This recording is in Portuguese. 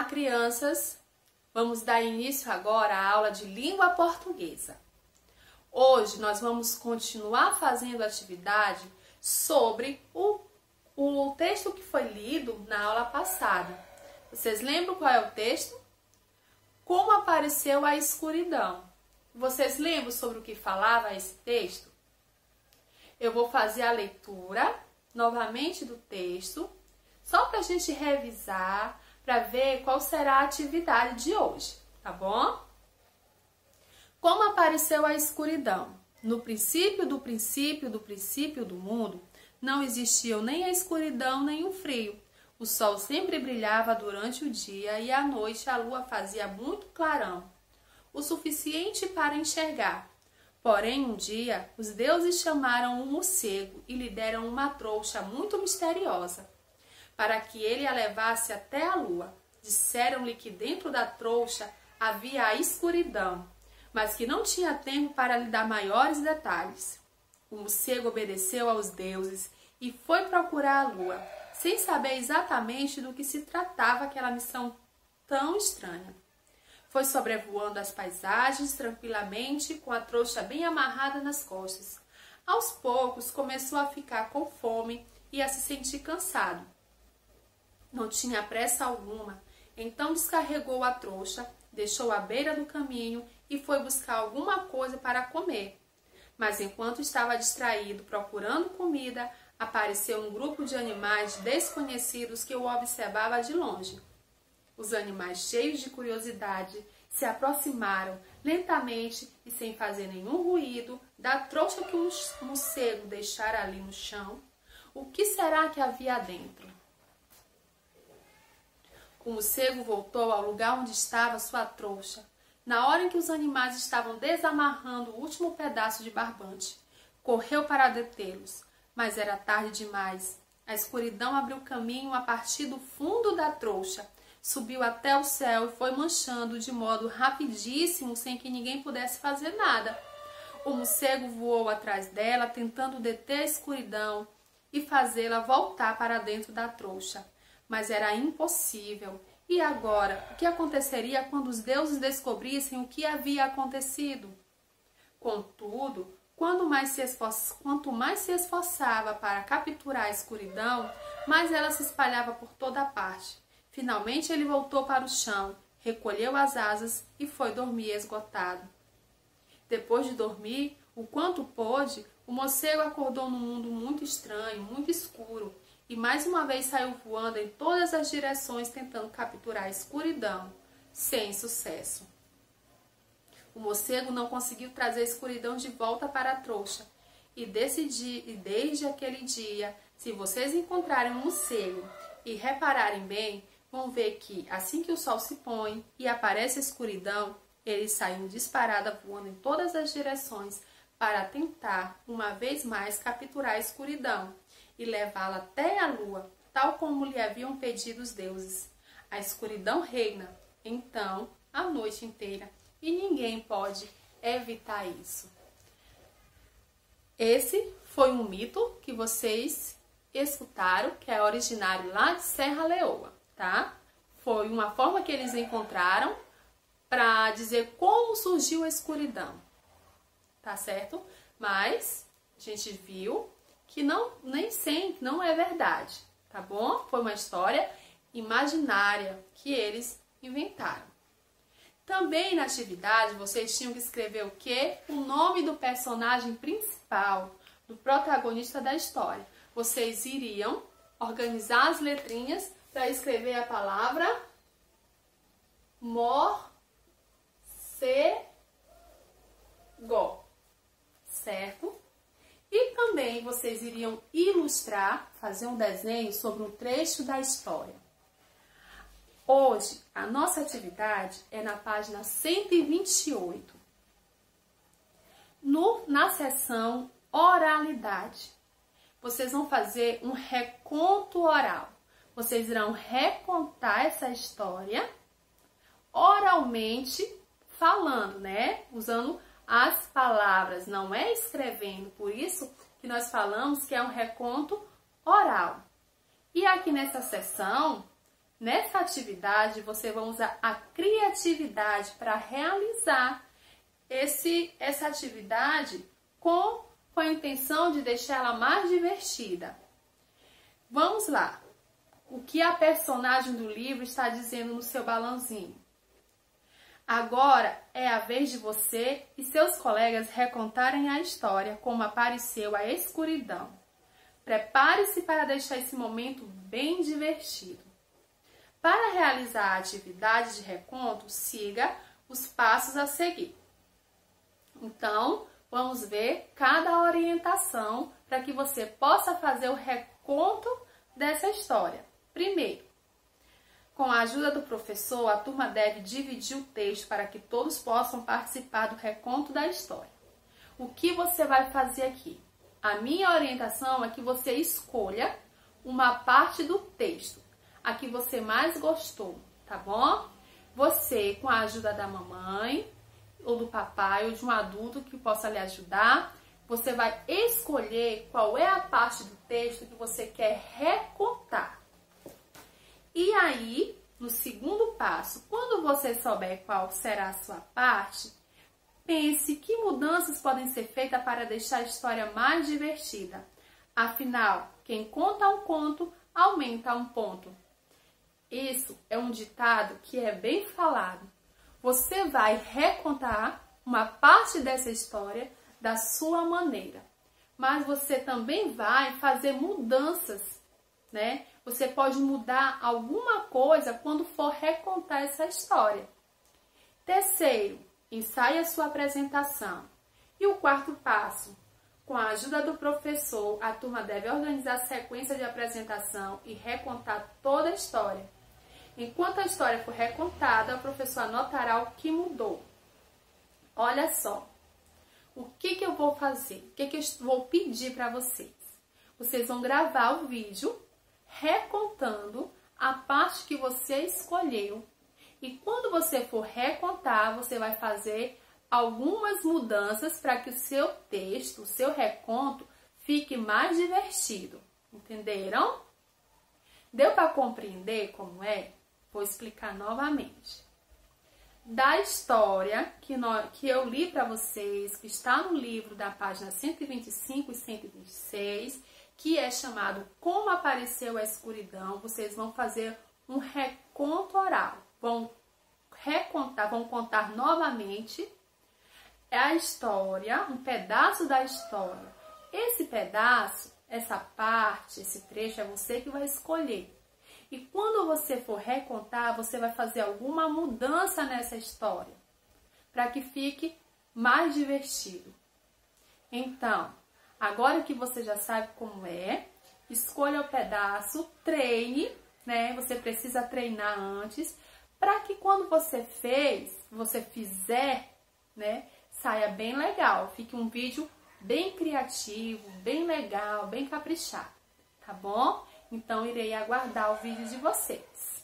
Olá, crianças! Vamos dar início agora à aula de língua portuguesa. Hoje nós vamos continuar fazendo atividade sobre o texto que foi lido na aula passada. Vocês lembram qual é o texto? Como apareceu a escuridão. Vocês lembram sobre o que falava esse texto? Eu vou fazer a leitura novamente do texto, só para a gente revisar, para ver qual será a atividade de hoje, tá bom? Como apareceu a escuridão? No princípio do princípio do princípio do mundo, não existiam nem a escuridão nem o frio. O sol sempre brilhava durante o dia e à noite a lua fazia muito clarão, o suficiente para enxergar. Porém, um dia, os deuses chamaram um morcego e lhe deram uma trouxa muito misteriosa, para que ele a levasse até a lua. Disseram-lhe que dentro da trouxa havia a escuridão, mas que não tinha tempo para lhe dar maiores detalhes. O morcego obedeceu aos deuses e foi procurar a lua, sem saber exatamente do que se tratava aquela missão tão estranha. Foi sobrevoando as paisagens tranquilamente, com a trouxa bem amarrada nas costas. Aos poucos começou a ficar com fome e a se sentir cansado. Não tinha pressa alguma, então descarregou a trouxa, deixou à beira do caminho e foi buscar alguma coisa para comer. Mas enquanto estava distraído procurando comida, apareceu um grupo de animais desconhecidos que o observava de longe. Os animais, cheios de curiosidade, se aproximaram lentamente e sem fazer nenhum ruído da trouxa que o morcego deixara ali no chão. O que será que havia dentro? O morcego voltou ao lugar onde estava sua trouxa, na hora em que os animais estavam desamarrando o último pedaço de barbante. Correu para detê-los, mas era tarde demais. A escuridão abriu caminho a partir do fundo da trouxa, subiu até o céu e foi manchando de modo rapidíssimo, sem que ninguém pudesse fazer nada. O morcego voou atrás dela, tentando deter a escuridão e fazê-la voltar para dentro da trouxa. Mas era impossível. E agora, o que aconteceria quando os deuses descobrissem o que havia acontecido? Contudo, quanto mais se esforçava para capturar a escuridão, mais ela se espalhava por toda parte. Finalmente ele voltou para o chão, recolheu as asas e foi dormir esgotado. Depois de dormir, o quanto pôde, o morcego acordou num mundo muito estranho, muito escuro, e mais uma vez saiu voando em todas as direções tentando capturar a escuridão, sem sucesso. O morcego não conseguiu trazer a escuridão de volta para a trouxa, e desde aquele dia, se vocês encontrarem um morcego e repararem bem, vão ver que assim que o sol se põe e aparece a escuridão, ele sai em disparada voando em todas as direções para tentar, uma vez mais, capturar a escuridão e levá-la até a lua, tal como lhe haviam pedido os deuses. A escuridão reina, então, a noite inteira, e ninguém pode evitar isso. Esse foi um mito que vocês escutaram, que é originário lá de Serra Leoa, tá? Foi uma forma que eles encontraram para dizer como surgiu a escuridão, tá certo? Mas a gente viu que nem sempre não é verdade, tá bom? Foi uma história imaginária que eles inventaram. Também na atividade vocês tinham que escrever o quê? O nome do personagem principal, do protagonista da história. Vocês iriam organizar as letrinhas para escrever a palavra morcego, certo? E também vocês iriam ilustrar, fazer um desenho sobre um trecho da história. Hoje, a nossa atividade é na página 128, na seção oralidade. Vocês vão fazer um reconto oral. Vocês irão recontar essa história oralmente, falando, né? Usando as palavras, não é escrevendo. Por isso que nós falamos que é um reconto oral. E aqui nessa seção, Nessa atividade, você vai usar a criatividade para realizar essa atividade com a intenção de deixar ela mais divertida. Vamos lá. O que a personagem do livro está dizendo no seu balãozinho? Agora é a vez de você e seus colegas recontarem a história como apareceu a escuridão. Prepare-se para deixar esse momento bem divertido. Para realizar a atividade de reconto, siga os passos a seguir. Então, vamos ver cada orientação para que você possa fazer o reconto dessa história. Primeiro, com a ajuda do professor, a turma deve dividir o texto para que todos possam participar do reconto da história. O que você vai fazer aqui? A minha orientação é que você escolha uma parte do texto, a que você mais gostou, tá bom? Você, com a ajuda da mamãe, ou do papai, ou de um adulto que possa lhe ajudar, você vai escolher qual é a parte do texto que você quer recontar. E aí, no segundo passo, quando você souber qual será a sua parte, pense que mudanças podem ser feitas para deixar a história mais divertida. Afinal, quem conta um conto, aumenta um ponto. Isso é um ditado que é bem falado. Você vai recontar uma parte dessa história da sua maneira, mas você também vai fazer mudanças, né? Você pode mudar alguma coisa quando for recontar essa história. Terceiro, ensaie a sua apresentação. E o quarto passo, com a ajuda do professor, a turma deve organizar a sequência de apresentação e recontar toda a história. Enquanto a história for recontada, o professor anotará o que mudou. Olha só, o que eu vou fazer? O que eu vou pedir para vocês? Vocês vão gravar o vídeo recontando a parte que você escolheu. E quando você for recontar, você vai fazer algumas mudanças para que o seu texto, o seu reconto, fique mais divertido. Entenderam? Deu para compreender como é? Vou explicar novamente. Da história que eu li para vocês, que está no livro da página 125 e 126, que é chamado Como Apareceu a Escuridão, vocês vão fazer um reconto oral. Vão contar novamente a história, um pedaço da história. Esse pedaço, essa parte, esse trecho, é você que vai escolher. E quando você for recontar, você vai fazer alguma mudança nessa história, para que fique mais divertido. Então, agora que você já sabe como é, escolha o pedaço, treine, né? Você precisa treinar antes, para que quando você fizer, né, saia bem legal, fique um vídeo bem criativo, bem legal, bem caprichado, tá bom? Então, irei aguardar o vídeo de vocês.